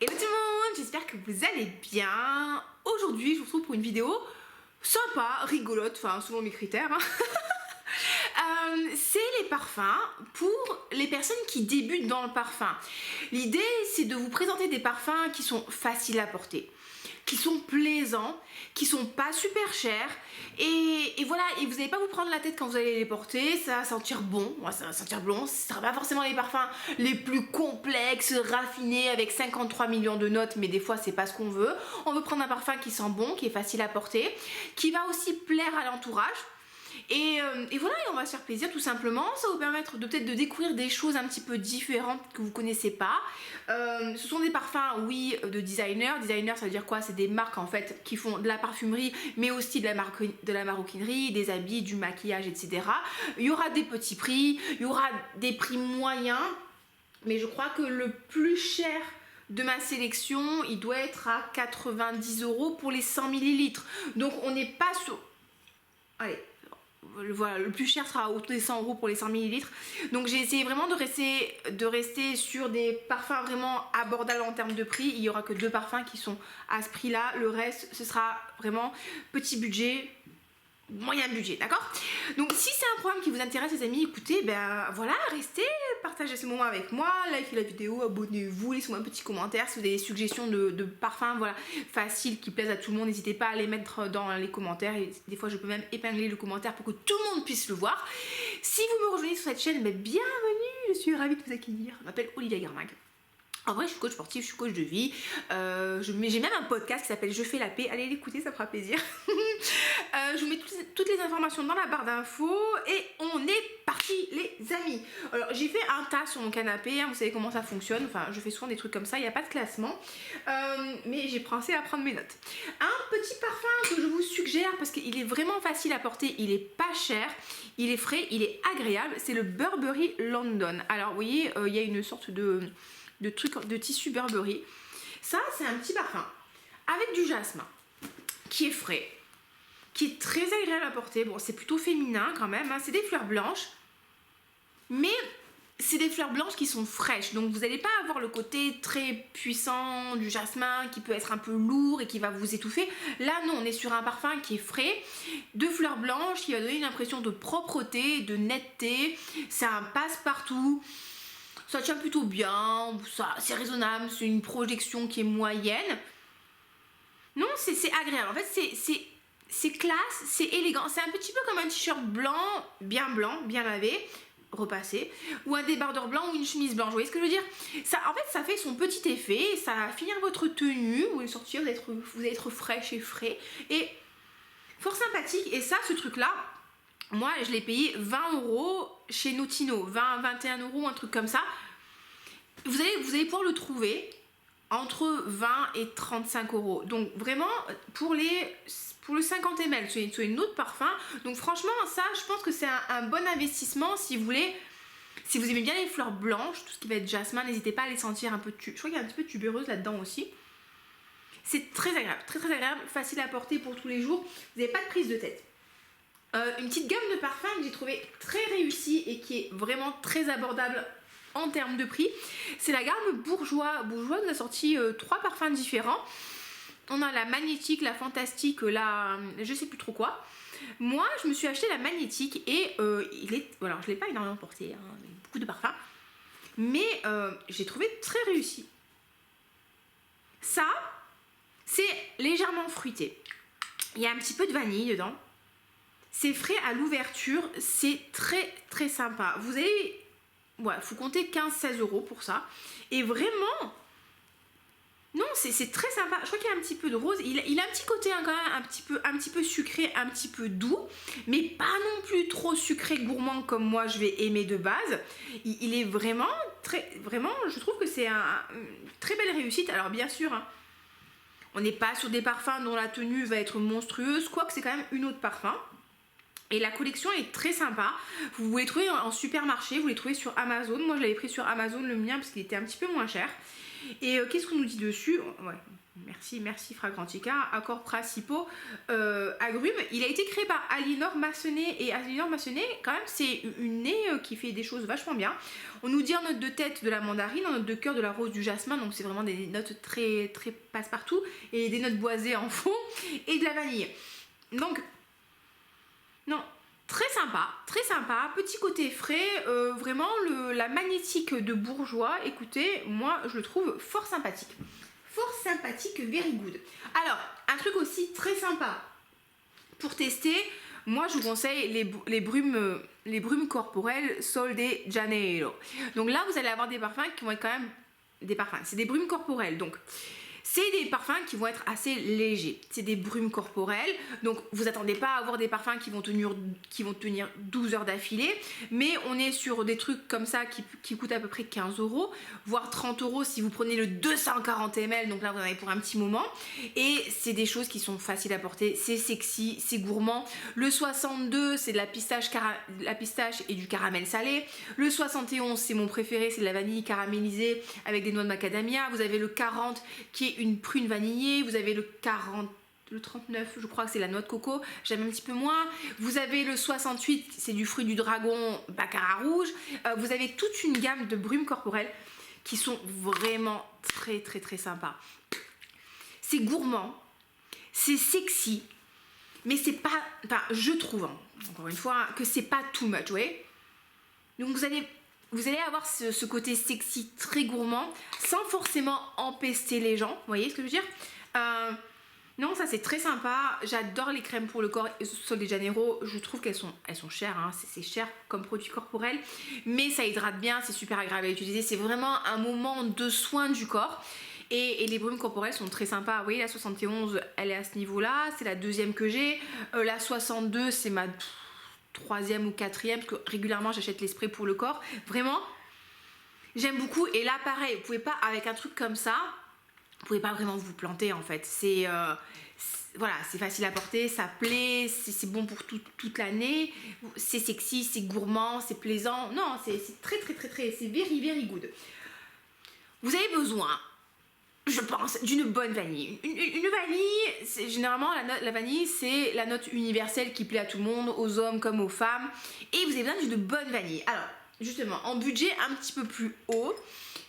Hello tout le monde, j'espère que vous allez bien. Aujourd'hui, je vous retrouve pour une vidéo sympa, rigolote, enfin selon mes critères. C'est les parfums pour les personnes qui débutent dans le parfum. L'idée, c'est de vous présenter des parfums qui sont faciles à porter, qui sont plaisants, qui sont pas super chers et voilà, et vous n'allez pas vous prendre la tête quand vous allez les porter, ça va sentir bon, ça va sentir bon, ce sera pas forcément les parfums les plus complexes, raffinés avec 53 millions de notes, mais des fois c'est pas ce qu'on veut. On veut prendre un parfum qui sent bon, qui est facile à porter, qui va aussi plaire à l'entourage. Et voilà, et on va se faire plaisir tout simplement. Ça va vous permettre de peut-être de découvrir des choses un petit peu différentes que vous connaissez pas. Ce sont des parfums, oui, de designers. Designer, ça veut dire quoi? C'est des marques en fait qui font de la parfumerie, mais aussi de la maroquinerie, des habits, du maquillage, etc. Il y aura des petits prix, il y aura des prix moyens, mais je crois que le plus cher de ma sélection, il doit être à 90 € pour les 100 millilitres. Donc on n'est pas sur... Allez, voilà, le plus cher sera autour des 100 € pour les 100 millilitres. Donc j'ai essayé vraiment de rester sur des parfums vraiment abordables en termes de prix. Il n'y aura que 2 parfums qui sont à ce prix là. Le reste, ce sera vraiment petit budget, moyen budget, d'accord? Donc si c'est un programme qui vous intéresse les amis, écoutez, ben voilà, restez, partagez ce moment avec moi, likez la vidéo, abonnez-vous, laissez-moi un petit commentaire si vous avez des suggestions de parfums, voilà, faciles, qui plaisent à tout le monde, n'hésitez pas à les mettre dans les commentaires, et des fois je peux même épingler le commentaire pour que tout le monde puisse le voir. Si vous me rejoignez sur cette chaîne, ben bienvenue, je suis ravie de vous accueillir. Je m'appelle Olivia Garmag. En vrai, je suis coach sportif, je suis coach de vie. J'ai même un podcast qui s'appelle Je fais la paix. Allez l'écouter, ça fera plaisir. Je vous mets toutes les informations dans la barre d'infos et on est parti, les amis. Alors, j'ai fait un tas sur mon canapé. Hein, vous savez comment ça fonctionne. Enfin, je fais souvent des trucs comme ça. Il n'y a pas de classement. Mais j'ai pensé à prendre mes notes. Un petit parfum que je vous suggère parce qu'il est vraiment facile à porter. Il est pas cher. Il est frais. Il est agréable. C'est le Burberry London. Alors, vous voyez, il y a une sorte de truc de tissu Burberry. Ça, c'est un petit parfum avec du jasmin qui est frais, qui est très agréable à porter. Bon, c'est plutôt féminin quand même, hein. C'est des fleurs blanches, mais c'est des fleurs blanches qui sont fraîches, donc vous n'allez pas avoir le côté très puissant du jasmin qui peut être un peu lourd et qui va vous étouffer. Là non, on est sur un parfum qui est frais, de fleurs blanches, qui va donner une impression de propreté, de netteté. C'est un passe-partout. Ça tient plutôt bien, c'est raisonnable, c'est une projection qui est moyenne. Non, c'est agréable. En fait, c'est classe, c'est élégant. C'est un petit peu comme un t-shirt blanc, bien lavé, repassé, ou un débardeur blanc ou une chemise blanche. Vous voyez ce que je veux dire? Ça, en fait, ça fait son petit effet, ça va finir votre tenue, vous allez sortir, vous allez être fraîche et frais. Et fort sympathique. Et ça, ce truc-là, moi, je l'ai payé 20 € chez Notino, 20-21 €, un truc comme ça. Vous allez pouvoir le trouver entre 20 et 35 €. Donc vraiment, pour le 50 ml, c'est une autre parfum. Donc franchement, ça, je pense que c'est un bon investissement si vous voulez. Si vous aimez bien les fleurs blanches, tout ce qui va être jasmin, n'hésitez pas à les sentir un peu. Je crois qu'il y a un petit peu de tubéreuse là-dedans aussi. C'est très agréable, très agréable, facile à porter pour tous les jours. Vous n'avez pas de prise de tête. Une petite gamme de parfums que j'ai trouvé très réussie et qui est vraiment très abordable en termes de prix. C'est la gamme Bourjois. Bourjois nous a sorti 3 parfums différents. On a la magnétique, la fantastique, la je sais plus trop quoi. Moi, je me suis acheté la magnétique et voilà, je l'ai pas énormément porté, hein, beaucoup de parfums, mais j'ai trouvé très réussi. Ça, c'est légèrement fruité. Il y a un petit peu de vanille dedans. C'est frais à l'ouverture, c'est très sympa. Vous allez, ouais, faut compter 15-16 € pour ça. Et vraiment, non, c'est très sympa. Je crois qu'il y a un petit peu de rose. Il a un petit côté, hein, quand même un petit peu sucré, un petit peu doux, mais pas non plus trop sucré gourmand comme moi je vais aimer de base. Il est vraiment je trouve que c'est une très belle réussite. Alors bien sûr, hein, on n'est pas sur des parfums dont la tenue va être monstrueuse, quoique c'est quand même une autre parfum. Et la collection est très sympa. Vous pouvez les trouver en supermarché, vous les trouvez sur Amazon. Moi je l'avais pris sur Amazon le mien parce qu'il était un petit peu moins cher. Et qu'est-ce qu'on nous dit dessus? Ouais. Merci Fragrantica. Accords principaux, agrumes. Il a été créé par Aliénor Massonnet. Et Aliénor Massonnet, quand même, c'est une nez qui fait des choses vachement bien. On nous dit en note de tête de la mandarine, en note de cœur de la rose du jasmin. Donc c'est vraiment des notes très passe-partout. Et des notes boisées en fond. Et de la vanille. Donc, non, très sympa, petit côté frais, vraiment la magnétique de Bourjois, écoutez, moi je le trouve fort sympathique, very good. Alors, un truc aussi très sympa pour tester, moi je vous conseille les brumes corporelles Sol de Janeiro. Donc là vous allez avoir des parfums qui vont être quand même des parfums, c'est des brumes corporelles, donc c'est des parfums qui vont être assez légers. C'est des brumes corporelles. Donc, vous attendez pas à avoir des parfums qui vont tenir 12 heures d'affilée. Mais on est sur des trucs comme ça qui coûtent à peu près 15 €, voire 30 € si vous prenez le 240 ml. Donc là, vous en avez pour un petit moment. Et c'est des choses qui sont faciles à porter. C'est sexy, c'est gourmand. Le 62, c'est de la pistache et du caramel salé. Le 71, c'est mon préféré. C'est de la vanille caramélisée avec des noix de macadamia. Vous avez le 40 qui est une prune vanillée, vous avez le 39, je crois que c'est la noix de coco, j'aime un petit peu moins. Vous avez le 68, c'est du fruit du dragon, baccarat rouge. Vous avez toute une gamme de brumes corporelles qui sont vraiment très sympas. C'est gourmand, c'est sexy, mais c'est pas, enfin je trouve, encore une fois, que c'est pas too much, ouais. Donc vous allez avoir ce côté sexy très gourmand sans forcément empester les gens. Vous voyez ce que je veux dire? Non, ça c'est très sympa. J'adore les crèmes pour le corps Sol de Janeiro. Je trouve qu'elles sont chères. Hein. C'est cher comme produit corporel. Mais ça hydrate bien. C'est super agréable à utiliser. C'est vraiment un moment de soin du corps. Et les brumes corporelles sont très sympas. Vous voyez, la 71, elle est à ce niveau-là. C'est la deuxième que j'ai. La 62, c'est ma troisième ou quatrième, parce que régulièrement j'achète les sprays pour le corps. Vraiment, j'aime beaucoup. Et là, pareil, vous pouvez pas, avec un truc comme ça, vous pouvez pas vraiment vous planter en fait. Voilà, c'est facile à porter, ça plaît, c'est bon pour toute l'année, c'est sexy, c'est gourmand, c'est plaisant. Non, c'est très, c'est very good. Vous avez besoin, je pense, d'une bonne vanille. Une vanille, c'est généralement la vanille, c'est la note universelle qui plaît à tout le monde, aux hommes comme aux femmes. Et vous avez besoin d'une bonne vanille. Alors, justement, en budget un petit peu plus haut,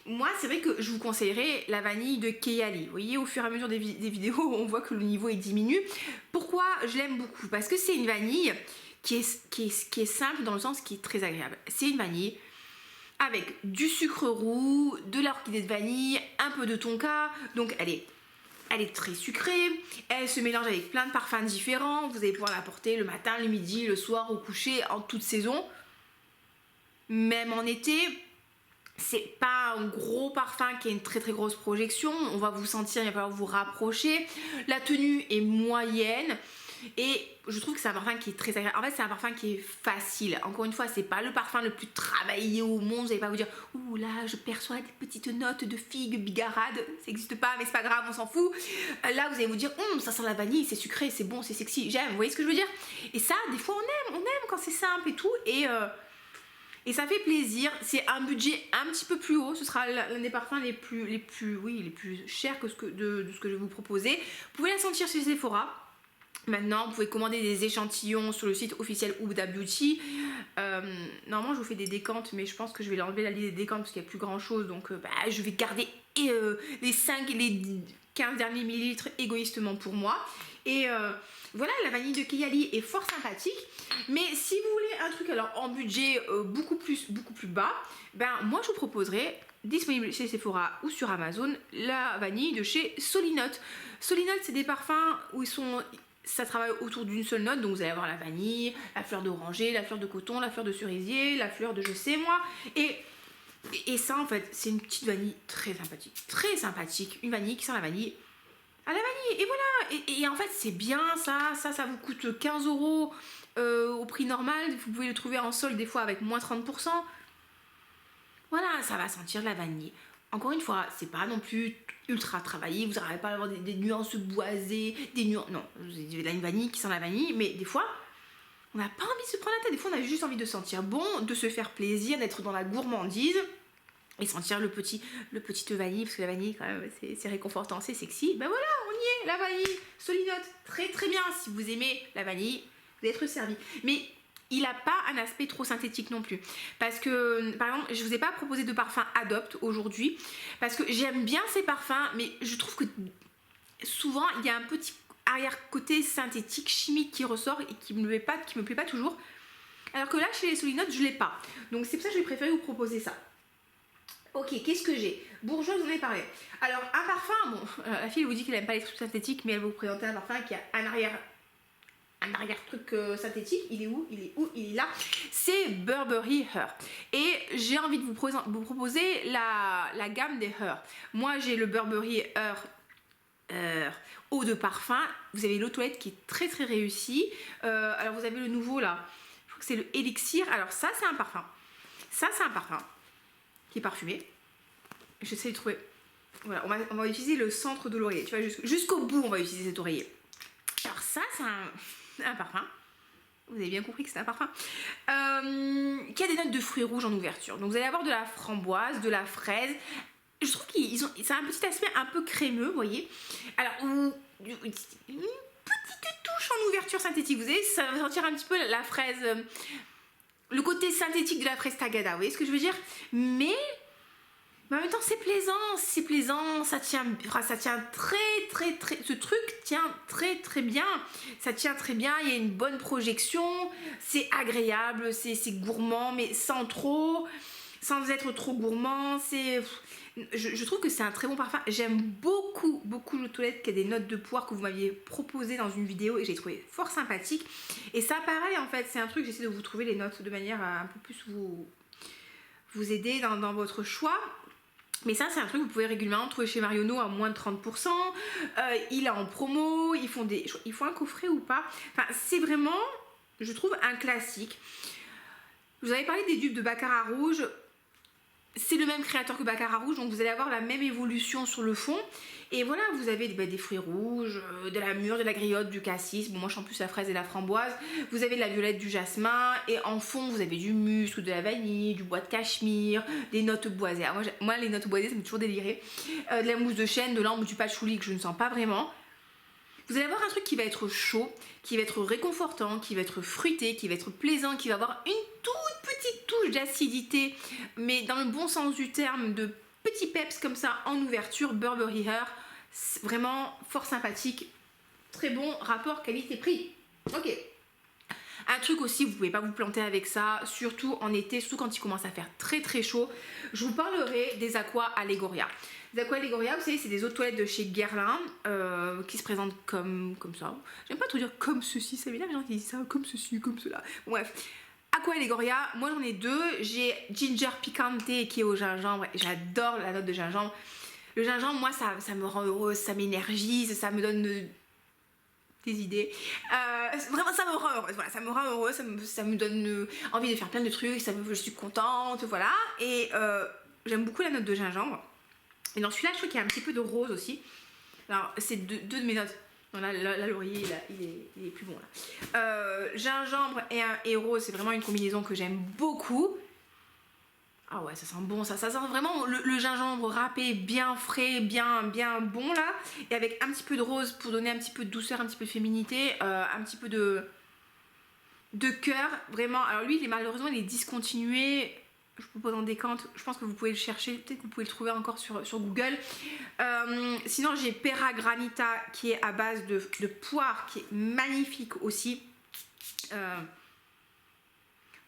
moi, c'est vrai que je vous conseillerais la vanille de Keyali. Vous voyez, au fur et à mesure des vidéos, on voit que le niveau est diminue. Pourquoi je l'aime beaucoup? Parce que c'est une vanille qui est simple dans le sens qui est très agréable. C'est une vanille avec du sucre roux, de l'orchidée de vanille, un peu de tonka. Donc elle est très sucrée, elle se mélange avec plein de parfums différents. Vous allez pouvoir la porter le matin, le midi, le soir, au coucher, en toute saison. Même en été, c'est pas un gros parfum qui a une très grosse projection. On va vous sentir, il va falloir vous rapprocher. La tenue est moyenne. Et je trouve que c'est un parfum qui est très agréable. En fait, c'est un parfum qui est facile. Encore une fois, c'est pas le parfum le plus travaillé au monde. Vous n'allez pas vous dire, ouh là, je perçois des petites notes de figue bigarade. Ça n'existe pas, mais c'est pas grave, on s'en fout. Là, vous allez vous dire, ça sent la vanille, c'est sucré, c'est bon, c'est sexy, j'aime. Vous voyez ce que je veux dire? Et ça, des fois, on aime quand c'est simple et tout. Et ça fait plaisir. C'est un budget un petit peu plus haut. Ce sera l'un des parfums les plus chers de ce que je vais vous proposer. Vous pouvez la sentir chez Sephora. Maintenant, vous pouvez commander des échantillons sur le site officiel Huda Beauty. Normalement, je vous fais des décantes, mais je pense que je vais l'enlever la liste des décantes parce qu'il n'y a plus grand chose. Donc, je vais garder les 5 et les 15 derniers millilitres égoïstement pour moi. Et voilà, la vanille de Keyali est fort sympathique. Mais si vous voulez un truc alors en budget beaucoup plus bas, moi je vous proposerai, disponible chez Sephora ou sur Amazon, la vanille de chez Solinote. Solinote, c'est des parfums où ça travaille autour d'une seule note, donc vous allez avoir la vanille, la fleur d'oranger, la fleur de coton, la fleur de cerisier, la fleur de je sais moi, et ça en fait c'est une petite vanille très sympathique, une vanille qui sent la vanille à la vanille, et voilà, et en fait c'est bien, ça vous coûte 15 € au prix normal, vous pouvez le trouver en solde des fois avec moins 30%, voilà, ça va sentir la vanille. Encore une fois, c'est pas non plus ultra travaillé, vous n'arrivez pas à avoir des nuances boisées, des nuances. Non, vous avez une vanille qui sent la vanille, mais des fois, On n'a pas envie de se prendre la tête. Des fois, on a juste envie de sentir bon, de se faire plaisir, d'être dans la gourmandise et sentir le petit œuf vanille, parce que la vanille, quand même, c'est réconfortant, c'est sexy. Ben voilà, on y est, la vanille, Solinote, très très bien. Si vous aimez la vanille, vous allez être servi. Mais il n'a pas un aspect trop synthétique non plus. Parce que, par exemple, je ne vous ai pas proposé de parfum Adopt aujourd'hui, parce que j'aime bien ces parfums, mais je trouve que souvent, il y a un petit arrière-côté synthétique, chimique qui ressort et qui me plaît pas toujours. Alors que là, chez les Solinote, je ne l'ai pas. Donc c'est pour ça que j'ai préféré vous proposer ça. Ok, qu'est-ce que j'ai? Bourgeois, j'en ai parlé. Alors, un parfum, bon, la fille elle vous dit qu'elle n'aime pas les trucs synthétiques, mais elle va vous présenter un parfum qui a un arrière-truc synthétique. Il est où? Il est là. C'est Burberry Her. Et j'ai envie de vous proposer la gamme des Her. Moi, j'ai le Burberry Her eau de parfum. Vous avez l'eau toilette qui est très très réussie. Alors, vous avez le nouveau là. Je crois que c'est le Elixir. Alors, ça, c'est un parfum. Ça, c'est un parfum qui est parfumé. J'essaie de trouver. Voilà, on va utiliser le centre de l'oreiller. Tu vois, jusqu'au bout, on va utiliser cet oreiller. Alors ça, c'est un parfum. Vous avez bien compris que c'est un parfum. Qui a des notes de fruits rouges en ouverture. Donc vous allez avoir de la framboise, de la fraise. Je trouve ça a un petit aspect un peu crémeux, vous voyez. Alors, une petite touche en ouverture synthétique. Vous savez, ça va sentir un petit peu la fraise... le côté synthétique de la fraise tagada, vous voyez ce que je veux dire? Mais en même temps c'est plaisant, ça tient très, ce truc tient très bien, ça tient très bien, il y a une bonne projection, c'est agréable, c'est gourmand, mais sans être trop gourmand, je trouve que c'est un très bon parfum. J'aime beaucoup l'eau de toilette qui a des notes de poire que vous m'aviez proposé dans une vidéo et j'ai trouvé fort sympathique. Et ça, pareil, en fait, c'est un truc, j'essaie de vous trouver les notes de manière à un peu plus vous aider dans votre choix. Mais ça, c'est un truc que vous pouvez régulièrement trouver chez Marionneau à moins de 30%. Il est en promo, ils font un coffret ou pas. Enfin, c'est vraiment, je trouve, un classique. Je vous avais parlé des dupes de Baccarat Rouge. C'est le même créateur que Baccarat Rouge, donc vous allez avoir la même évolution sur le fond. Et voilà, vous avez des fruits rouges, de la mûre, de la griotte, du cassis. Bon, moi, je sens plus la fraise et la framboise. Vous avez de la violette, du jasmin. Et en fond, vous avez du musc, de la vanille, du bois de cachemire, des notes boisées. Alors moi, les notes boisées, ça me fait toujours délirer. De la mousse de chêne, de l'ambre, du patchouli que je ne sens pas vraiment. Vous allez avoir un truc qui va être chaud, qui va être réconfortant, qui va être fruité, qui va être plaisant, qui va avoir une toute petite touche d'acidité, mais dans le bon sens du terme, de petits peps comme ça en ouverture. Burberry Her, vraiment fort sympathique, très bon rapport qualité-prix. Ok. Un truc aussi, vous pouvez pas vous planter avec ça, surtout en été, surtout quand il commence à faire très chaud. Je vous parlerai des Aqua Allegoria. Les Aqua Allegoria, vous savez, c'est des eaux de toilette de chez Guerlain qui se présentent comme ça. J'aime pas trop dire comme ceci, ça m'énerve les gens qui disent ça, comme ceci, comme cela. Bon, bref. Aqua Allegoria, moi j'en ai deux. J'ai Ginger Picante qui est au gingembre. J'adore la note de gingembre. Le gingembre, moi, ça me rend heureuse, ça m'énergise, ça me donne des idées. Vraiment, ça me rend heureuse. Voilà, ça me rend heureuse, ça me donne envie de faire plein de trucs, je suis contente, voilà. Et j'aime beaucoup la note de gingembre. Et dans celui-là, je trouve qu'il y a un petit peu de rose aussi. Alors, c'est deux de mes notes. Non, là, laurier, il est plus bon là. Gingembre et rose, c'est vraiment une combinaison que j'aime beaucoup. Ah ouais, ça sent bon, ça sent vraiment le gingembre râpé, bien frais, bien bon là. Et avec un petit peu de rose pour donner un petit peu de douceur, un petit peu de féminité, un petit peu de cœur, vraiment. Alors lui, malheureusement, il est discontinué. Je vous propose en décante, je pense que vous pouvez le chercher, peut-être que vous pouvez le trouver encore sur Google. Sinon, j'ai Pera Granita qui est à base de poire, qui est magnifique aussi.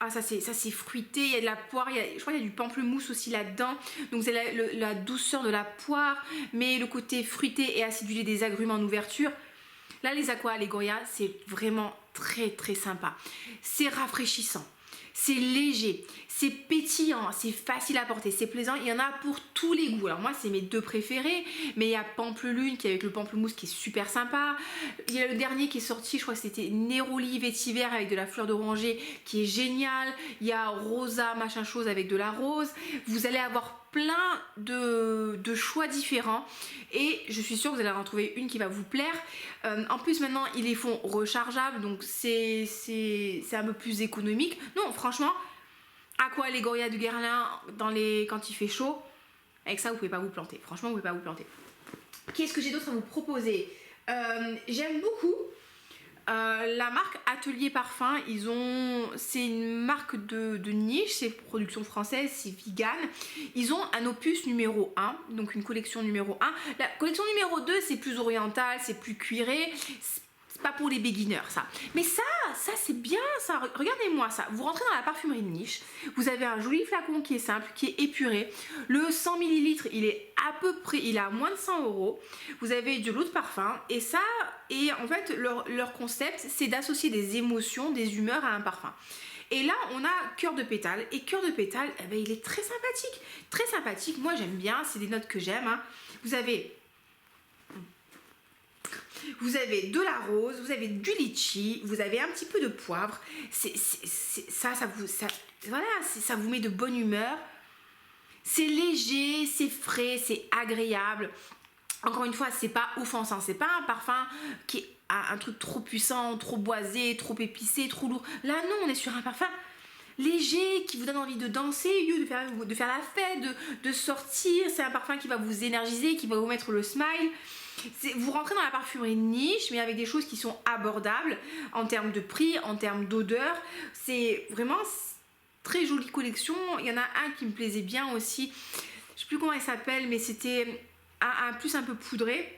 Ah, ça c'est fruité, il y a de la poire, je crois qu'il y a du pamplemousse aussi là-dedans. Donc c'est la douceur de la poire, mais le côté fruité et acidulé des agrumes en ouverture. Là, les Aqua Allegoria, c'est vraiment très sympa. C'est rafraîchissant. C'est léger, c'est pétillant, c'est facile à porter, c'est plaisant. Il y en a pour tous les goûts. Alors moi, c'est mes deux préférés, mais il y a Pampelune qui est avec le pamplemousse qui est super sympa. Il y a le dernier qui est sorti, je crois que c'était Néroli vétiver avec de la fleur d'oranger qui est génial. Il y a Rosa machin chose avec de la rose. Vous allez avoir plein de choix différents et je suis sûre que vous allez en trouver une qui va vous plaire. En plus maintenant ils les font rechargeables, donc c'est un peu plus économique. Non franchement, Aqua Allegoria du Guerlain quand il fait chaud, avec ça vous pouvez pas vous planter, franchement vous pouvez pas vous planter. Qu'est-ce que j'ai d'autre à vous proposer? J'aime beaucoup la marque Atelier Parfum. C'est une marque de niche, c'est production française, c'est vegan. Ils ont un opus numéro 1, donc une collection numéro 1. La collection numéro 2, c'est plus oriental, c'est plus cuiré. C'est pas pour les beginners ça. Mais ça c'est bien ça. Regardez-moi ça. Vous rentrez dans la parfumerie de niche, vous avez un joli flacon qui est simple, qui est épuré. Le 100 ml, il est à peu près, il est à moins de 100 €. Vous avez de l'eau de parfum et ça, et en fait leur concept c'est d'associer des émotions, des humeurs à un parfum. Et là on a Cœur de pétale, et Cœur de pétale, eh ben, il est très sympathique. Très sympathique, moi j'aime bien, c'est des notes que j'aime. Hein. Vous avez de la rose, vous avez du litchi, vous avez un petit peu de poivre. Ça vous met de bonne humeur. C'est léger, c'est frais, c'est agréable. Encore une fois, c'est pas offensant, c'est pas un parfum qui est un truc trop puissant, trop boisé, trop épicé, trop lourd. Là non, on est sur un parfum léger qui vous donne envie de danser, de faire la fête, de sortir. C'est un parfum qui va vous énergiser, qui va vous mettre le smile. Vous rentrez dans la parfumerie niche, mais avec des choses qui sont abordables en termes de prix, en termes d'odeur. C'est vraiment très jolie collection. Il y en a un qui me plaisait bien aussi. Je sais plus comment il s'appelle, mais c'était un plus un peu poudré.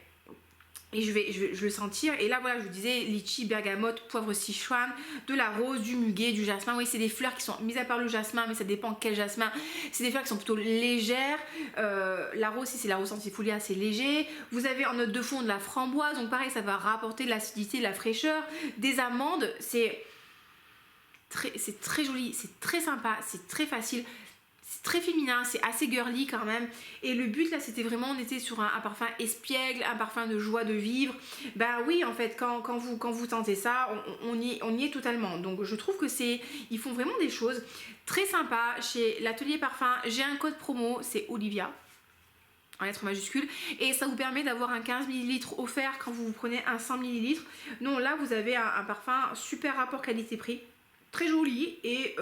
Et je vais le sentir. Et là, voilà, je vous disais litchi, bergamote, poivre Sichuan, de la rose, du muguet, du jasmin. Oui, c'est des fleurs qui sont, mis à part le jasmin, mais ça dépend quel jasmin. C'est des fleurs qui sont plutôt légères. La rose, si c'est la rose sentifolia, c'est léger. Vous avez en note de fond de la framboise. Donc pareil, ça va rapporter de l'acidité, de la fraîcheur. Des amandes, c'est très joli, c'est très sympa, c'est très facile. C'est très féminin, c'est assez girly quand même. Et le but là, c'était vraiment, on était sur un parfum espiègle, un parfum de joie de vivre. Ben oui, en fait, quand vous tentez ça, on y est totalement. Donc je trouve que ils font vraiment des choses très sympas chez l'Atelier Parfum. J'ai un code promo, c'est Olivia, en lettres majuscules, et ça vous permet d'avoir un 15 ml offert quand vous prenez un 100 ml. Non, là vous avez un parfum super rapport qualité-prix, très joli et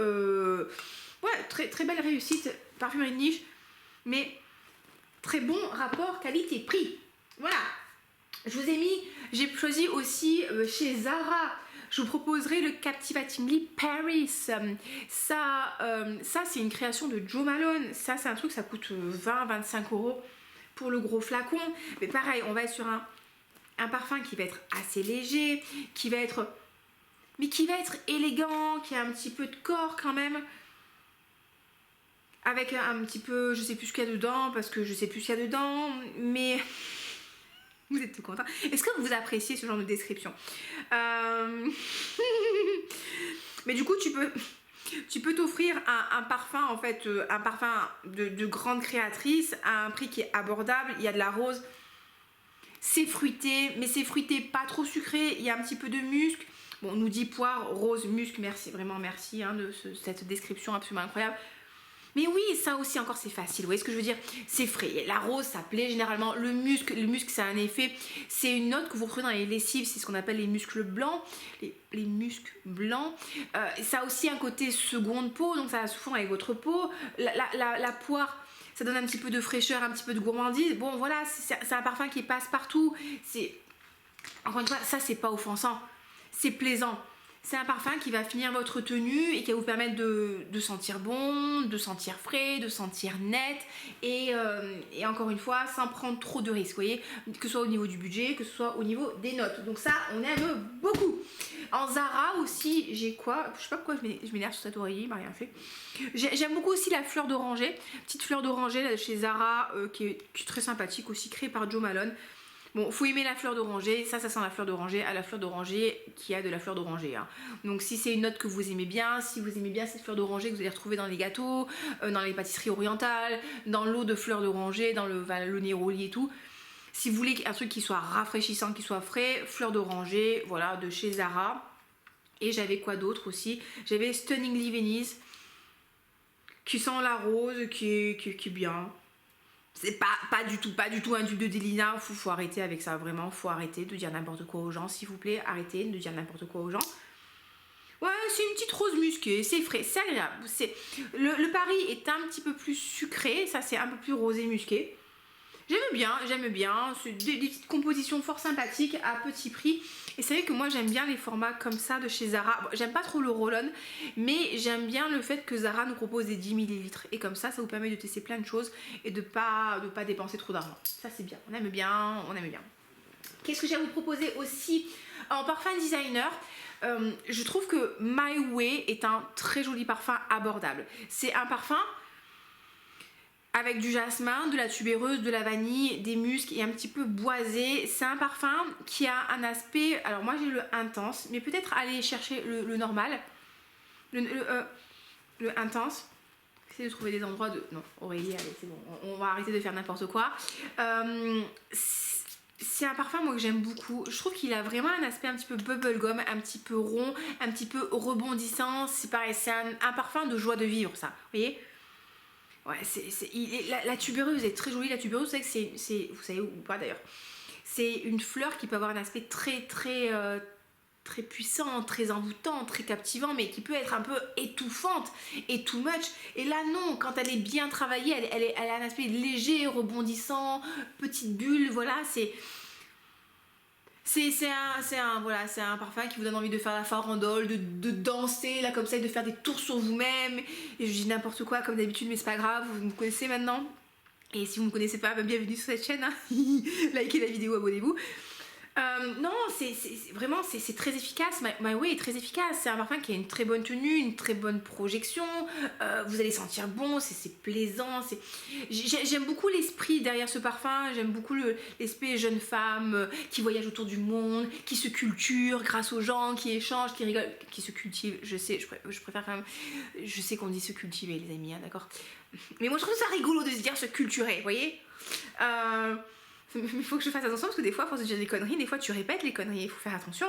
ouais, très belle réussite, parfumerie de niche, mais très bon rapport qualité-prix. Voilà, j'ai choisi aussi chez Zara, je vous proposerai le Captivatingly Paris. Ça c'est une création de Jo Malone. Ça c'est un truc, ça coûte 20-25 € pour le gros flacon. Mais pareil, on va être sur un parfum qui va être assez léger, qui va être élégant, qui a un petit peu de corps quand même. Avec un petit peu, je sais plus ce qu'il y a dedans, parce que je sais plus ce qu'il y a dedans, mais vous êtes tout content. Est-ce que vous appréciez ce genre de description? Mais du coup, tu peux t'offrir un parfum, en fait, un parfum de grande créatrice à un prix qui est abordable. Il y a de la rose, c'est fruité, mais c'est fruité pas trop sucré, il y a un petit peu de musc. Bon, on nous dit poire, rose, musc, merci, vraiment merci hein, de cette description absolument incroyable. Mais oui, ça aussi encore c'est facile, vous voyez ce que je veux dire? C'est frais, la rose ça plaît généralement, le musc ça a un effet, c'est une note que vous retrouvez dans les lessives, c'est ce qu'on appelle les muscles blancs, les muscles blancs. Ça a aussi un côté seconde peau, donc ça va se fondre avec votre peau. La poire, ça donne un petit peu de fraîcheur, un petit peu de gourmandise. Bon voilà, c'est un parfum qui passe partout, encore une fois, ça c'est pas offensant, c'est plaisant. C'est un parfum qui va finir votre tenue et qui va vous permettre de sentir bon, de sentir frais, de sentir net et encore une fois sans prendre trop de risques, vous voyez, que ce soit au niveau du budget, que ce soit au niveau des notes. Donc ça, on aime beaucoup. En Zara aussi, j'ai quoi? Je sais pas pourquoi je m'énerve sur cet oreiller, il m'a rien fait. J'aime beaucoup aussi la fleur d'oranger, petite fleur d'oranger là, chez Zara qui est très sympathique aussi, créée par Jo Malone. Bon, faut aimer la fleur d'oranger, ça sent la fleur d'oranger, à la fleur d'oranger qui a de la fleur d'oranger. Hein. Donc si c'est une note que vous aimez bien, si vous aimez bien cette fleur d'oranger que vous allez retrouver dans les gâteaux, dans les pâtisseries orientales, dans l'eau de fleur d'oranger, dans le néroli et tout. Si vous voulez un truc qui soit rafraîchissant, qui soit frais, fleur d'oranger, voilà, de chez Zara. Et j'avais quoi d'autre aussi? J'avais Stunningly Venice, qui sent la rose, qui est bien. C'est pas du tout un tube de Delina. Faut arrêter avec ça, vraiment. Faut arrêter de dire n'importe quoi aux gens, s'il vous plaît. Arrêtez de dire n'importe quoi aux gens. Ouais, c'est une petite rose musquée, c'est frais, c'est agréable. Le Paris est un petit peu plus sucré, ça c'est un peu plus rosé musqué. J'aime bien. C'est des petites compositions fort sympathiques à petit prix. Et c'est vrai que moi j'aime bien les formats comme ça de chez Zara. Bon, j'aime pas trop le roll-on, mais j'aime bien le fait que Zara nous propose des 10 ml. Et comme ça vous permet de tester plein de choses et de pas dépenser trop d'argent. Ça c'est bien, on aime bien. Qu'est-ce que j'ai à vous proposer aussi en parfum designer? Je trouve que My Way est un très joli parfum abordable. C'est un parfum avec du jasmin, de la tubéreuse, de la vanille, des muscs et un petit peu boisé. C'est un parfum qui a un aspect... Alors moi j'ai le intense, mais peut-être aller chercher le normal. Le intense. Essayez de trouver des endroits de... Non, Aurélie, allez, c'est bon. On va arrêter de faire n'importe quoi. C'est un parfum moi que j'aime beaucoup. Je trouve qu'il a vraiment un aspect un petit peu bubblegum, un petit peu rond, un petit peu rebondissant. C'est pareil, c'est un parfum de joie de vivre, ça. Vous voyez? Ouais, la tubéreuse est très jolie. La tubéreuse, vous savez que c'est, vous savez ou pas d'ailleurs, c'est une fleur qui peut avoir un aspect très puissant, très envoûtant, très captivant, mais qui peut être un peu étouffante et too much. Et là non, quand elle est bien travaillée, elle a un aspect léger, rebondissant, petite bulle, voilà, c'est un parfum qui vous donne envie de faire la farandole, de danser là comme ça et de faire des tours sur vous-même. Et je dis n'importe quoi comme d'habitude, mais c'est pas grave, vous me connaissez maintenant. Et si vous ne me connaissez pas, bienvenue sur cette chaîne, hein. Likez la vidéo, abonnez-vous. Non, c'est très efficace. My Way est très efficace. C'est un parfum qui a une très bonne tenue, une très bonne projection. Vous allez sentir bon, c'est plaisant. J'aime beaucoup l'esprit derrière ce parfum. J'aime beaucoup l'esprit jeune femme qui voyage autour du monde, qui se culture grâce aux gens, qui échange, qui rigole, qui se cultive. Je sais, je préfère quand même. Je sais qu'on dit se cultiver, les amis, hein, d'accord. Mais moi, je trouve ça rigolo de se dire se culturer, vous voyez. Il faut que je fasse attention parce que des fois, à force de dire des conneries, des fois tu répètes les conneries, il faut faire attention.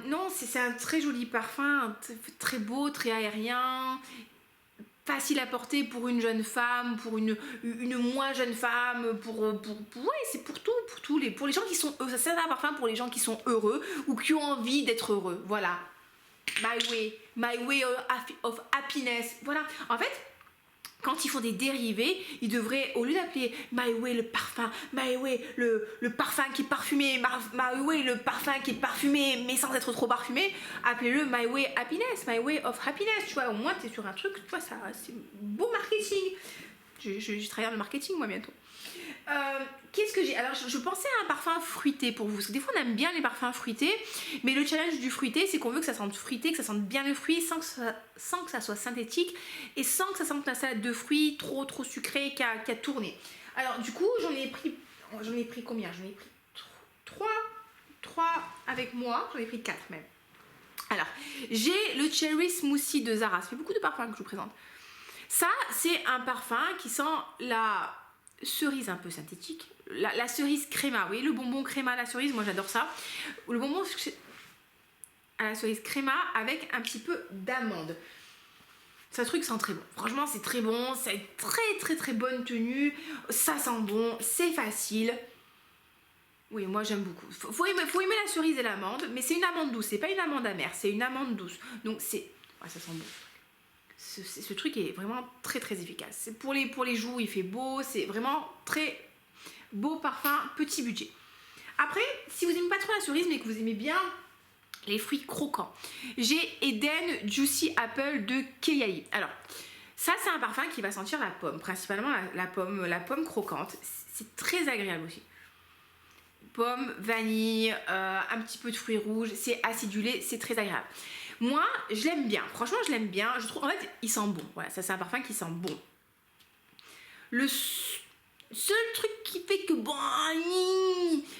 Non, c'est un très joli parfum, très beau, très aérien, facile à porter pour une jeune femme, pour une moins jeune femme, ouais, c'est pour les gens qui sont heureux. C'est un parfum pour les gens qui sont heureux ou qui ont envie d'être heureux. Voilà. My way of happiness. Voilà. En fait, quand ils font des dérivés, ils devraient, au lieu d'appeler My Way le parfum, My Way le parfum qui est parfumé, My Way le parfum qui est parfumé mais sans être trop parfumé, appelez-le My Way Happiness, My Way of Happiness, tu vois, au moins tu es sur un truc, tu vois, ça, c'est beau marketing. Je travaille dans le marketing moi bientôt. Qu'est-ce que j'ai? Alors je pensais à un parfum fruité pour vous, parce que des fois on aime bien les parfums fruités, mais le challenge du fruité c'est qu'on veut que ça sente fruité, que ça sente bien le fruit sans que ça soit synthétique et sans que ça sente la salade de fruits trop sucrée qui a tourné. Alors du coup j'en ai pris combien? J'en ai pris 3 avec moi, j'en ai pris 4 même. Alors j'ai le Cherry Smoothie de Zara, ça fait beaucoup de parfums que je vous présente. Ça c'est un parfum qui sent la cerise un peu synthétique, la cerise créma, oui, le bonbon créma à la cerise, moi j'adore ça. Le bonbon à la cerise créma avec un petit peu d'amande. Ce truc sent très bon, franchement c'est très bon, c'est très bonne tenue, ça sent bon, c'est facile. Oui, moi j'aime beaucoup. Faut aimer la cerise et l'amande, mais c'est une amande douce, c'est pas une amande amère, c'est une amande douce. Donc c'est... Ouais, ça sent bon. Ce truc est vraiment très efficace. C'est pour les jours, il fait beau, c'est vraiment très beau parfum, petit budget. Après, si vous n'aimez pas trop la cerise, mais que vous aimez bien les fruits croquants, j'ai Eden Juicy Apple de Keyai. Alors, ça c'est un parfum qui va sentir la pomme, principalement la pomme croquante. C'est très agréable aussi. Pomme, vanille, un petit peu de fruits rouges, c'est acidulé, c'est très agréable. Moi, je l'aime bien, franchement je l'aime bien, je trouve, en fait, il sent bon, voilà, ça c'est un parfum qui sent bon. Le seul truc qui fait que, bon,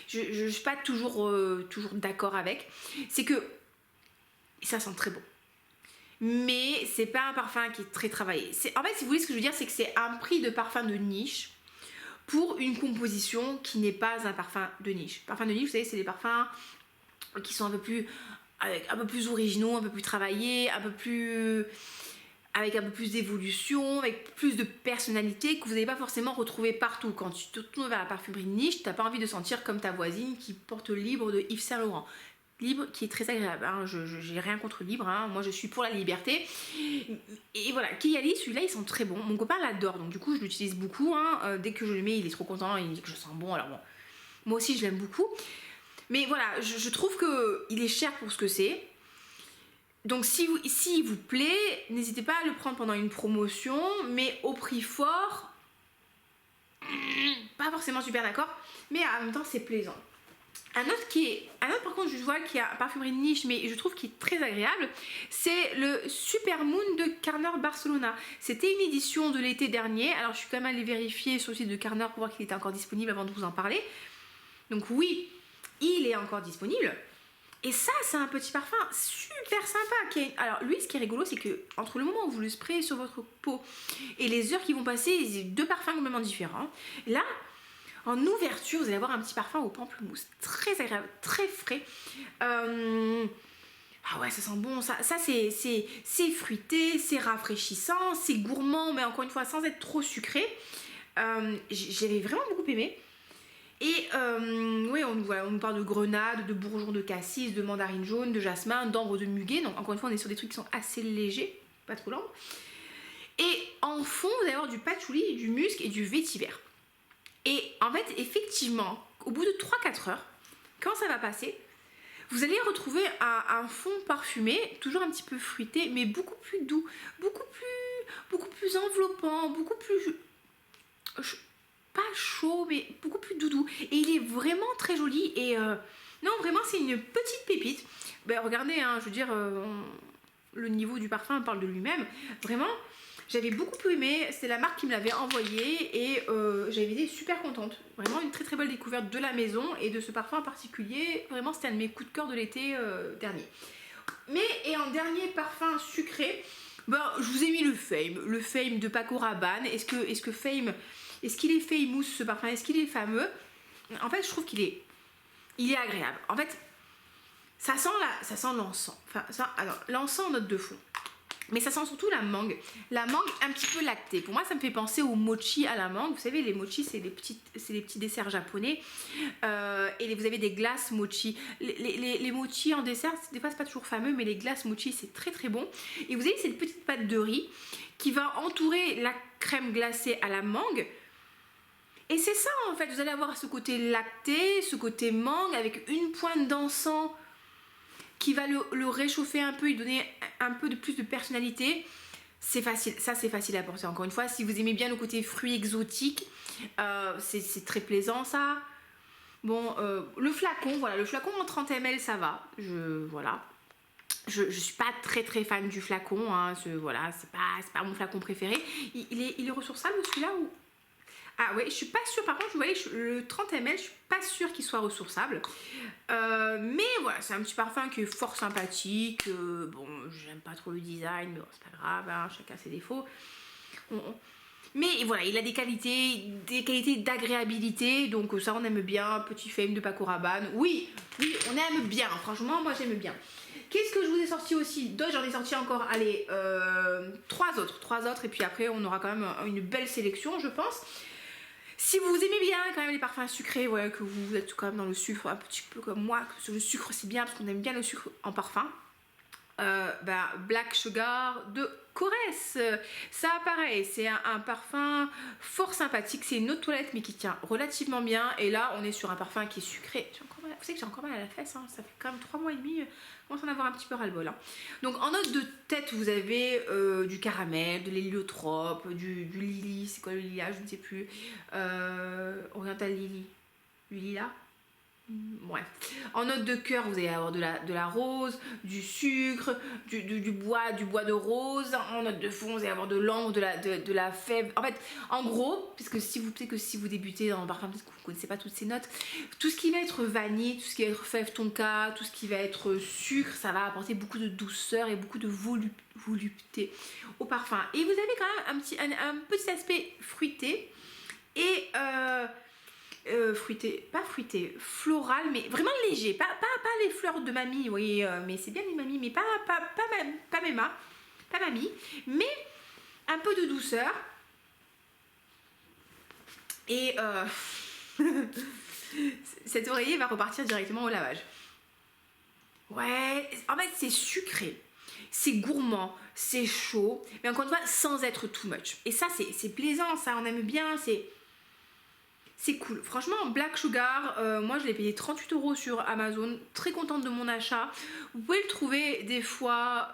je suis pas toujours d'accord avec, c'est que ça sent très bon. Mais c'est pas un parfum qui est très travaillé. En fait, si vous voulez, ce que je veux dire, c'est que c'est un prix de parfum de niche pour une composition qui n'est pas un parfum de niche. Parfum de niche, vous savez, c'est des parfums qui sont un peu plus originaux, un peu plus travaillés, un peu plus avec un peu plus d'évolution, avec plus de personnalité que vous n'allez pas forcément retrouver partout. Quand tu te tournes vers la parfumerie de niche, t'as pas envie de sentir comme ta voisine qui porte Libre de Yves Saint Laurent. Libre qui est très agréable, hein. J'ai rien contre Libre, hein. Moi je suis pour la liberté. Et voilà, Kayali, celui-là, ils sont très bons. Mon copain l'adore, donc du coup je l'utilise beaucoup, hein. Dès que je le mets, il est trop content, il me dit que je sens bon, alors bon. Moi aussi je l'aime beaucoup. Mais voilà, je trouve qu'il est cher pour ce que c'est. Donc s'il vous plaît, n'hésitez pas à le prendre pendant une promotion, mais au prix fort, pas forcément super d'accord, mais en même temps c'est plaisant. Un autre par contre je vois qui a parfumerie de niche, mais je trouve qu'il est très agréable, c'est le Super Moon de Carner Barcelona. C'était une édition de l'été dernier, alors je suis quand même allée vérifier sur le site de Carner pour voir qu'il était encore disponible avant de vous en parler. Donc oui, il est encore disponible. Et ça, c'est un petit parfum super sympa. Alors lui, ce qui est rigolo, c'est que entre le moment où vous le sprayez sur votre peau et les heures qui vont passer, c'est deux parfums complètement différents. Là, en ouverture, vous allez avoir un petit parfum au pamplemousse, très agréable, très frais. Ah ouais, ça sent bon. Ça c'est fruité, c'est rafraîchissant, c'est gourmand, mais encore une fois, sans être trop sucré. J'avais vraiment beaucoup aimé. Et oui, on nous parle de grenade, de bourgeon de cassis, de mandarine jaune, de jasmin, d'ambre de muguet. Donc encore une fois, on est sur des trucs qui sont assez légers, pas trop lents. Et en fond, vous allez avoir du patchouli, du musc et du vétiver. Et en fait, effectivement, au bout de 3-4 heures, quand ça va passer, vous allez retrouver un fond parfumé, toujours un petit peu fruité, mais beaucoup plus doux, beaucoup plus enveloppant, beaucoup plus... pas chaud, mais beaucoup plus doudou. Et il est vraiment très joli. Et non, vraiment, c'est une petite pépite. Ben, regardez, hein, je veux dire, le niveau du parfum parle de lui-même. Vraiment, j'avais beaucoup aimé. C'est la marque qui me l'avait envoyé et j'avais été super contente. Vraiment une très très belle découverte de la maison et de ce parfum en particulier. Vraiment, c'était un de mes coups de cœur de l'été dernier. Mais, et en dernier parfum sucré, ben, je vous ai mis le Fame de Paco Rabanne. Est-ce qu'il est famous ce parfum? Est-ce qu'il est fameux? En fait, je trouve qu'il est agréable. En fait, ça sent l'encens. Enfin, alors, l'encens en note de fond. Mais ça sent surtout la mangue. La mangue un petit peu lactée. Pour moi, ça me fait penser au mochi à la mangue. Vous savez, les mochi, c'est les petits desserts japonais. Et vous avez des glaces mochi. Les mochi en dessert, des fois, c'est pas toujours fameux, mais les glaces mochi, c'est très très bon. Et vous avez cette petite pâte de riz qui va entourer la crème glacée à la mangue. Et c'est ça en fait, vous allez avoir ce côté lacté, ce côté mangue avec une pointe d'encens qui va le réchauffer un peu, lui donner un peu de plus de personnalité. C'est facile, ça c'est facile à porter encore une fois. Si vous aimez bien le côté fruits exotiques, c'est très plaisant ça. Bon, le flacon, voilà, le flacon en 30 ml ça va, voilà. Je suis pas très très fan du flacon, hein, voilà, c'est pas mon flacon préféré. Il est ressourçable celui-là ou... Ah ouais, je suis pas sûre, par contre, vous voyez, le 30 ml, je suis pas sûre qu'il soit ressourçable. Mais voilà, c'est un petit parfum qui est fort sympathique. Bon, j'aime pas trop le design, mais bon, c'est pas grave, hein, chacun ses défauts. Mais voilà, il a des qualités d'agréabilité, donc ça on aime bien. Petit Fame de Paco Rabanne. Oui, on aime bien, franchement, moi j'aime bien. Qu'est-ce que je vous ai sorti aussi? D'autres, j'en ai sorti encore, allez, 3 autres, et puis après on aura quand même une belle sélection, je pense. Si vous aimez bien quand même les parfums sucrés, ouais, que vous êtes quand même dans le sucre, un petit peu comme moi, que le sucre c'est bien parce qu'on aime bien le sucre en parfum, Black Sugar de Corès. Ça pareil, c'est un parfum fort sympathique, c'est une eau de toilette mais qui tient relativement bien. Et là on est sur un parfum qui est sucré. Vous savez que j'ai encore mal à la fesse, hein, ça fait quand même 3 mois et demi, je commence à en avoir un petit peu ras-le-bol, hein. Donc en note de tête vous avez du caramel, de l'héliotrope, du lily, c'est quoi le lilas, je ne sais plus, Oriental Lily, du lilas. Bref, en note de cœur vous allez avoir de la rose, du sucre, du bois de rose. En note de fond vous allez avoir de l'ambre, de la fève. En fait, en gros, puisque si vous débutez dans le parfum, peut-être que vous ne connaissez pas toutes ces notes, tout ce qui va être vanille, tout ce qui va être fève tonka, tout ce qui va être sucre, ça va apporter beaucoup de douceur et beaucoup de volupté au parfum. Et vous avez quand même un petit aspect fruité et floral, mais vraiment léger, pas les fleurs de mamie, oui, mais c'est bien les mamies, mais pas Mema, pas mamie, mais un peu de douceur. Et cet oreiller va repartir directement au lavage. Ouais, en fait c'est sucré, c'est gourmand, c'est chaud, mais encore une fois sans être too much. Et ça c'est plaisant, ça on aime bien, c'est cool. Franchement, Black Sugar, moi je l'ai payé 38 € sur Amazon. Très contente de mon achat. Vous pouvez le trouver des fois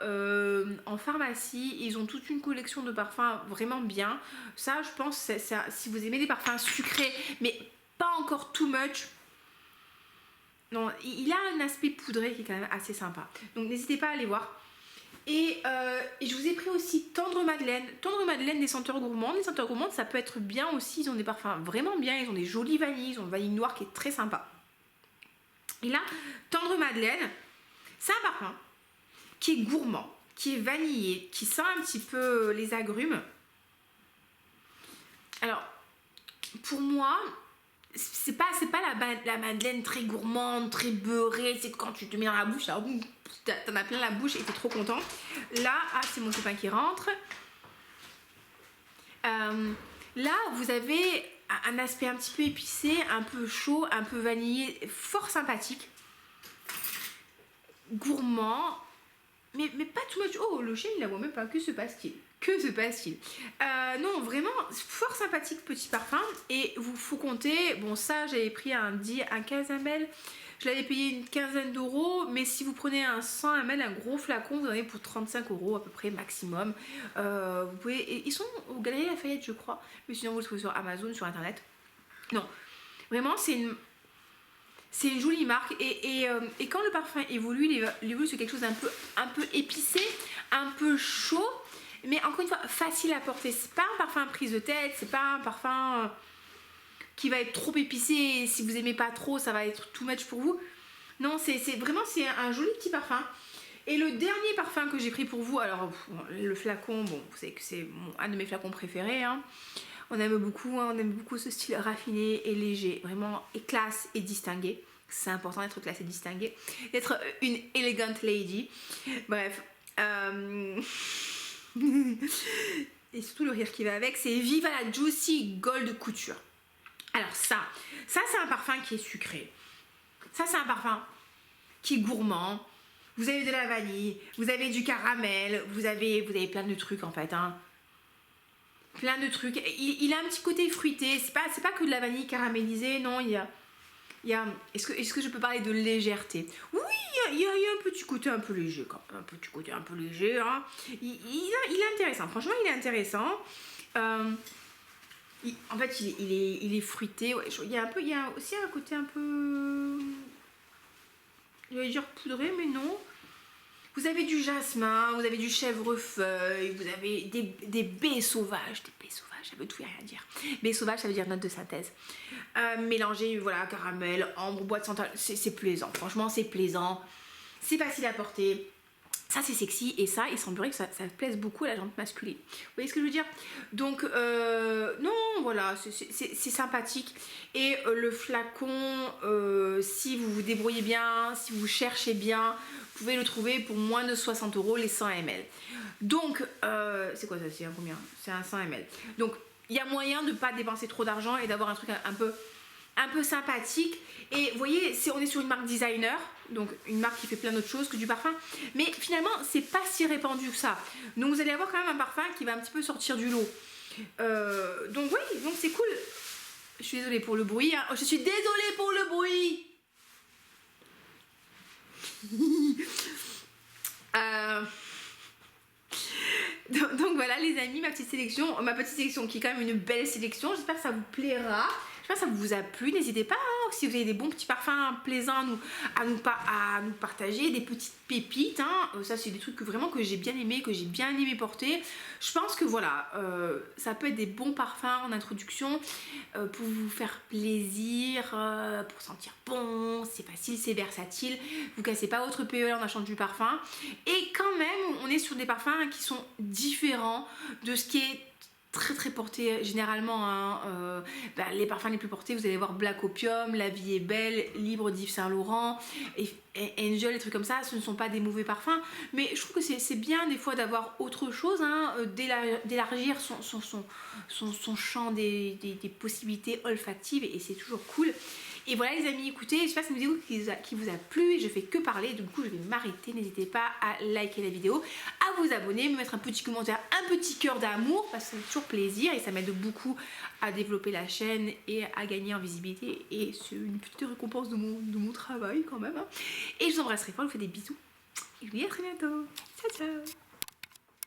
en pharmacie. Ils ont toute une collection de parfums vraiment bien. Ça, je pense, si vous aimez les parfums sucrés, mais pas encore too much. Non, il a un aspect poudré qui est quand même assez sympa. Donc n'hésitez pas à aller voir. Et je vous ai pris aussi Tendre Madeleine. Tendre Madeleine des senteurs gourmandes. Les senteurs gourmandes, ça peut être bien aussi. Ils ont des parfums vraiment bien. Ils ont des jolies vanilles. Ils ont le vanille noire qui est très sympa. Et là, Tendre Madeleine, c'est un parfum qui est gourmand, qui est vanillé, qui sent un petit peu les agrumes. Alors, pour moi, c'est pas la madeleine très gourmande, très beurrée. C'est quand tu te mets dans la bouche, là, t'en as plein la bouche et t'es trop content. Là, c'est mon copain qui rentre. Là, vous avez un aspect un petit peu épicé, un peu chaud, un peu vanillé, fort sympathique. Gourmand, mais pas too much. Oh, le chien, il la voit même pas. Que se passe-t-il? Que se passe-t-il? Non, vraiment, fort sympathique petit parfum. Et vous faut compter, bon ça j'avais pris un 15 ml. Je l'avais payé une quinzaine d'euros, mais si vous prenez un 100 ml, un gros flacon, vous en avez pour 35 € à peu près maximum. Vous pouvez, ils sont aux Galeries Lafayette, je crois, mais sinon vous le trouvez sur Amazon, sur internet. Non, vraiment c'est une jolie marque et quand le parfum évolue, il évolue sur quelque chose un peu épicé, un peu chaud, mais encore une fois facile à porter. C'est pas un parfum prise de tête, c'est pas un parfum qui va être trop épicé et si vous aimez pas trop ça va être too much pour vous. Non, c'est vraiment un joli petit parfum. Et le dernier parfum que j'ai pris pour vous, alors le flacon, bon vous savez que c'est un de mes flacons préférés, hein. On aime beaucoup ce style raffiné et léger, vraiment et classe et distingué. C'est important d'être classe et distingué, d'être une elegant lady. Bref, et surtout le rire qui va avec, c'est Viva la Juicy Gold Couture. Alors ça c'est un parfum qui est sucré. Ça c'est un parfum qui est gourmand. Vous avez de la vanille, vous avez du caramel, vous avez plein de trucs en fait, hein. Plein de trucs. Il a un petit côté fruité. C'est pas que de la vanille caramélisée. Non, il y a est-ce que je peux parler de légèreté? Oui, il y a un petit côté un peu léger. Un petit côté un peu léger. Hein. Il est intéressant. Franchement, il est intéressant. En fait, il est fruité. Ouais, il y a aussi un côté un peu... Je vais dire poudré, mais non. Vous avez du jasmin, vous avez du chèvrefeuille, vous avez des baies sauvages. Des baies sauvages, ça veut tout et rien dire. Baies sauvages, ça veut dire note de synthèse. Mélangé, voilà, caramel, ambre, bois de santal, c'est plaisant. Franchement, c'est plaisant. C'est facile à porter. Ça, c'est sexy. Et ça, il semblerait que ça plaise beaucoup à la jante masculine. Vous voyez ce que je veux dire? Donc, non, voilà, c'est sympathique. Et le flacon, si vous vous débrouillez bien, si vous cherchez bien, vous pouvez le trouver pour moins de 60 € les 100 ml. Donc, c'est quoi ça? C'est un combien? C'est un 100 ml. Donc, il y a moyen de ne pas dépenser trop d'argent et d'avoir un truc un peu sympathique. Et vous voyez, on est sur une marque designer, donc une marque qui fait plein d'autres choses que du parfum. Mais finalement, c'est pas si répandu que ça. Donc, vous allez avoir quand même un parfum qui va un petit peu sortir du lot. Donc, oui, donc c'est cool. Je suis désolée pour le bruit. Hein. Je suis désolée pour le bruit. Donc voilà les amis, ma petite sélection qui est quand même une belle sélection. J'espère que ça vous plaira. J'espère que ça vous a plu. N'hésitez pas, hein, si vous avez des bons petits parfums plaisants à nous partager, des petites pépites. Hein. Ça c'est des trucs que j'ai bien aimé, que j'ai bien aimé porter. Je pense que voilà, ça peut être des bons parfums en introduction pour vous faire plaisir, pour sentir bon. C'est facile, c'est versatile. Vous cassez pas votre PE en achetant du parfum. Et quand même, on est sur des parfums qui sont différents de ce qui est très porté généralement, hein, les parfums les plus portés, vous allez voir Black Opium, La Vie est Belle, Libre d'Yves Saint Laurent, et Angel, des trucs comme ça. Ce ne sont pas des mauvais parfums, mais je trouve que c'est bien des fois d'avoir autre chose, hein, d'élargir son champ des possibilités olfactives, et c'est toujours cool. Et voilà les amis, écoutez, j'espère que cette vidéo qui vous a plu, et je fais que parler, du coup je vais m'arrêter. N'hésitez pas à liker la vidéo, à vous abonner, me mettre un petit commentaire, un petit cœur d'amour, parce que ça fait toujours plaisir et ça m'aide beaucoup à développer la chaîne et à gagner en visibilité, et c'est une petite récompense de mon travail quand même, hein. Et je vous embrasserai fort, je vous fais des bisous et je vous dis à très bientôt. Ciao ciao.